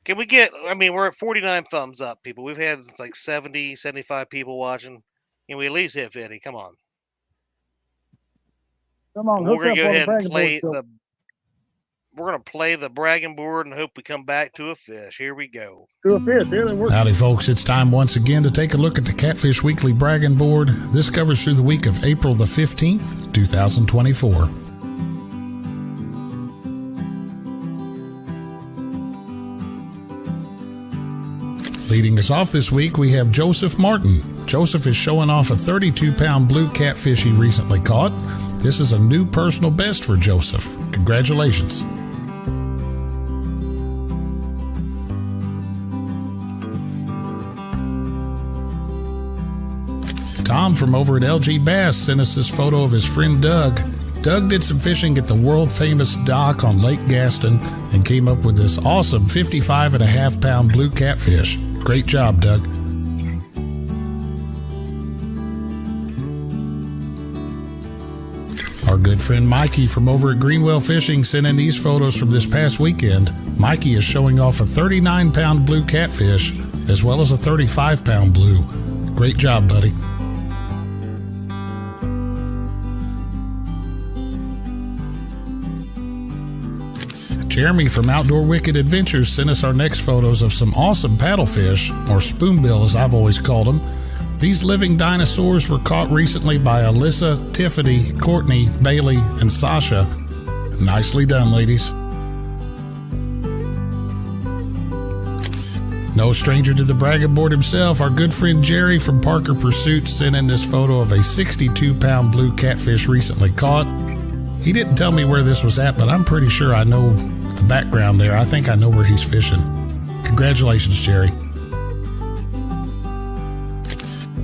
Can we get, we're at 49 thumbs up, people. We've had like 70, 75 people watching. Can we at least hit 50? Come on. Come on, We're going to go ahead and we're play the bragging board and hope we come back to a fish. Here we go. to a fish. Howdy, folks. It's time once again to take a look at the Catfish Weekly Bragging Board. This covers through the week of April the 15th, 2024. Leading us off this week, we have Joseph Martin. Joseph is showing off a 32-pound blue catfish he recently caught. This is a new personal best for Joseph. Congratulations. Tom from over at LG Bass sent us this photo of his friend Doug. Doug did some fishing at the world-famous dock on Lake Gaston and came up with this awesome 55.5-pound blue catfish. Great job, Doug. Our good friend Mikey from over at Greenwell Fishing sent in these photos from this past weekend. Mikey is showing off a 39-pound blue catfish as well as a 35-pound blue. Great job, buddy. Jeremy from Outdoor Wicked Adventures sent us our next photos of some awesome paddlefish, or spoonbill as I've always called them. These living dinosaurs were caught recently by Alyssa, Tiffany, Courtney, Bailey, and Sasha. Nicely done, ladies. No stranger to the bragging board himself, our good friend Jerry from Parker Pursuit sent in this photo of a 62-pound blue catfish recently caught. He didn't tell me where this was at, but I'm pretty sure I know the background there. I think I know where he's fishing. Congratulations, Jerry.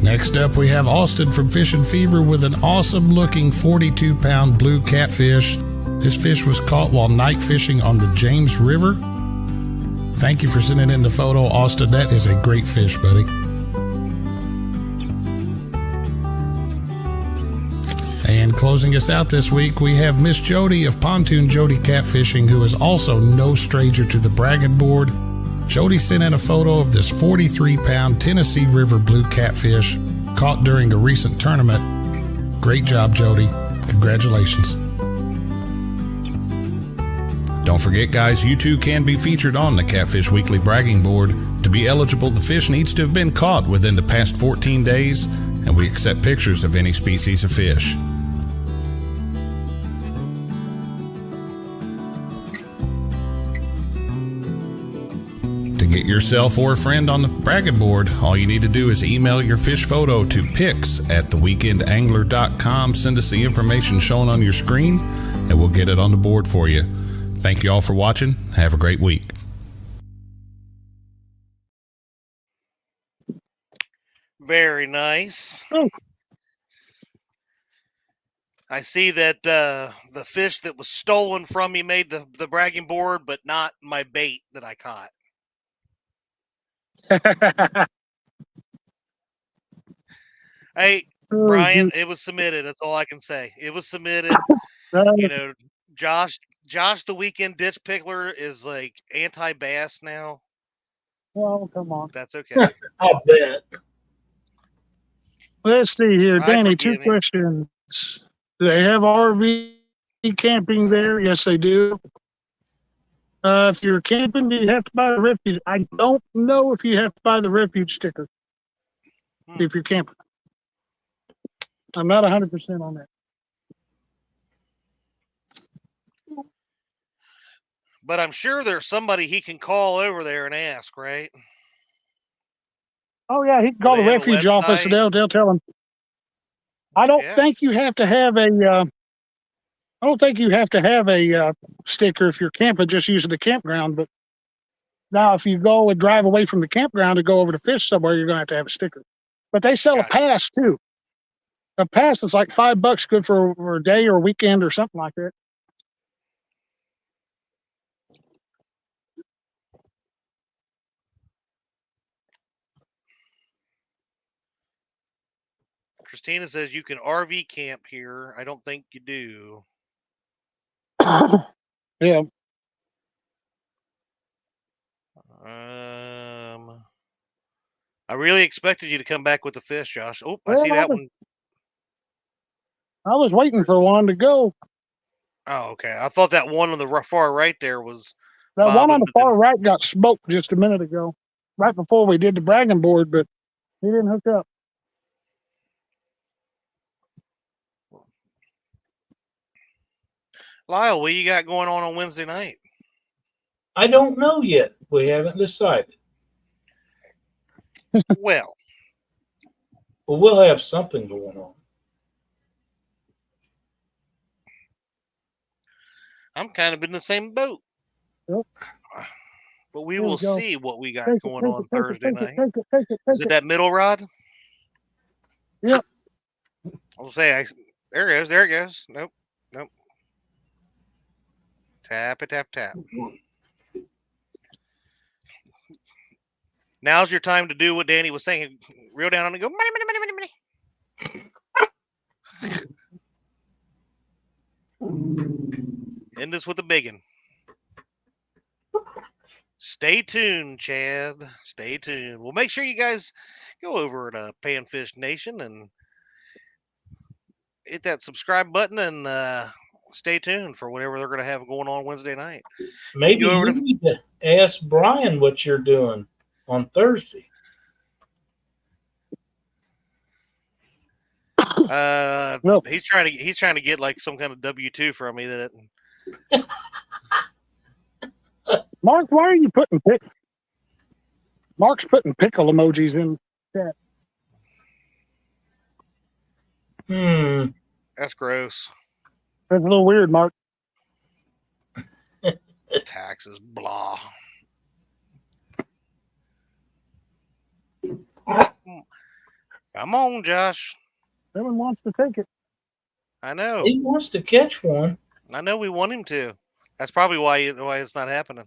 Next up, we have Austin from Fishing Fever with an awesome-looking 42-pound blue catfish. This fish was caught while night fishing on the James River. Thank you for sending in the photo, Austin. That is a great fish, buddy. And closing us out this week, we have Miss Jody of Pontoon Jody Catfishing, who is also no stranger to the bragging board. Jody sent in a photo of this 43-pound Tennessee River blue catfish caught during a recent tournament. Great job, Jody. Congratulations. Don't forget, guys, you too can be featured on the Catfish Weekly Bragging Board. To be eligible, the fish needs to have been caught within the past 14 days, and we accept pictures of any species of fish. To get yourself or a friend on the bragging board, all you need to do is email your fish photo to pics@theweekendangler.com. Send us the information shown on your screen, and we'll get it on the board for you. Thank you all for watching. Have a great week. Very nice. Oh. I see that the fish that was stolen from me made the bragging board, but not my bait that I caught. Hey, Brian, it was submitted. That's all I can say. It was submitted. You know, Josh, the weekend ditch pickler is like anti-bass now. Well, come on. That's okay. I bet. Let's see here, I Danny. 2 forgive him. questions. Do they have RV camping there? Yes, they do. If you're camping, do you have to buy the refuge? I don't know if you have to buy the refuge sticker if you're camping. I'm not 100% on that. But I'm sure there's somebody he can call over there and ask, right? Oh yeah, he can call the refuge office and they'll tell him. I don't think you have to have a. I don't think you have to have a sticker if you're camping, just using the campground. But now, if you go and drive away from the campground to go over to fish somewhere, you're going to have a sticker. But they sell a pass too. A pass is like $5, good for a day or a weekend or something like that. Christina says you can RV camp here. I don't think you do. Yeah. I really expected you to come back with the fish, Josh. Oh, I Well, see that one. I was waiting for one to go. Oh, okay. I thought that one on the far right there was. That bobbing, one on the far right got smoked just a minute ago, right before we did the bragging board, but he didn't hook up. Lyle, what you got going on Wednesday night? I don't know yet. We haven't decided. Well, we'll have something going on. I'm kind of in the same boat. Yep. But we will see what we got going on Thursday night. Is it that middle rod? Yep. I'll say, there it goes. There it goes. Nope. Nope. Tap it, tap, tap. Now's your time to do what Danny was saying. Reel down on it and go, money. End this with a biggin. Stay tuned, Chad. Stay tuned. Well, make sure you guys go over to Panfish Nation and hit that subscribe button and stay tuned for whatever they're going to have going on Wednesday night. Maybe you need to ask Brian what you're doing on Thursday. He's trying to get like some kind of W-2 from me that. Mark, why are you putting Mark's putting pickle emojis in chat. That's gross. That's a little weird, Mark. Taxes, blah. Come on, Josh. Everyone wants to take it. I know. He wants to catch one. I know we want him to. That's probably why it's not happening.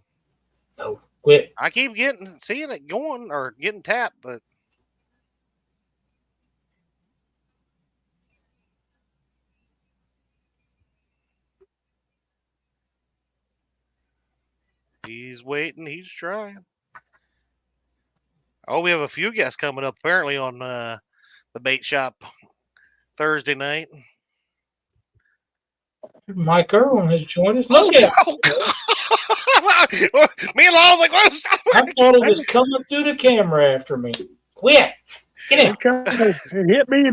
No, quit. I keep seeing it going or getting tapped, but he's waiting. He's trying. Oh, we have a few guests coming up apparently on the bait shop Thursday night. Mike Irwin has joined us. Look at me and Lyle was like, I thought it was coming through the camera after me. Quit. Get out. It hit me in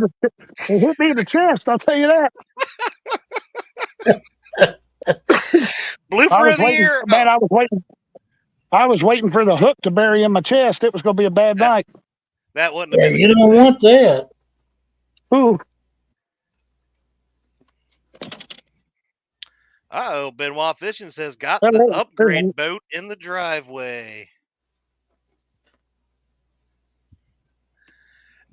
the chest, I'll tell you that. Blooper of the year. Man, I was waiting for the hook to bury in my chest. It was going to be a bad night. That wasn't. Yeah, you don't want that. Ooh. Uh-oh, Benoit Fishing says, got the upgrade boat in the driveway.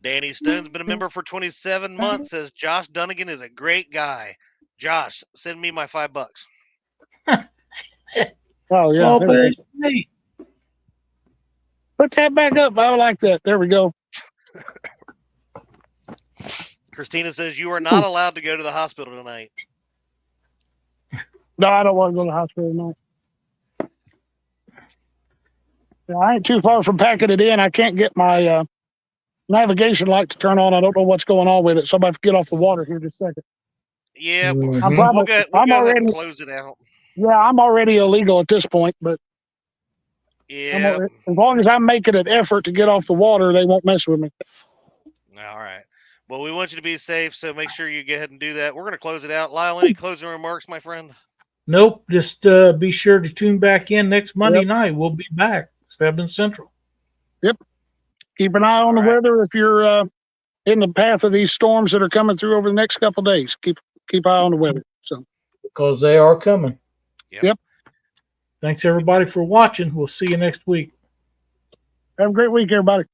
Danny Stone's been a member for 27 months. Says Josh Dunnigan is a great guy. Josh, send me my $5. Oh yeah. Oh, there we but go. it's me. Put that back up. I like that. There we go. Christina says you are not allowed to go to the hospital tonight. No, I don't want to go to the hospital tonight. Yeah, I ain't too far from packing it in. I can't get my navigation light to turn on. I don't know what's going on with it. Somebody get off the water here just a second. Yeah, Mhm. I'm we'll probably, go I'm ahead and already, close it out. yeah, I'm already illegal at this point, but Yeah. as long as I'm making an effort to get off the water, they won't mess with me. All right. Well, we want you to be safe, so make sure you go ahead and do that. We're going to close it out. Lyle, any closing remarks, my friend? Nope. Just be sure to tune back in next Monday night. We'll be back 7 Central. Keep an eye on the weather if you're in the path of these storms that are coming through over the next couple of days. Keep eye on the weather. So Because they are coming. Yep. Thanks everybody for watching. We'll see you next week. have a great week, everybody.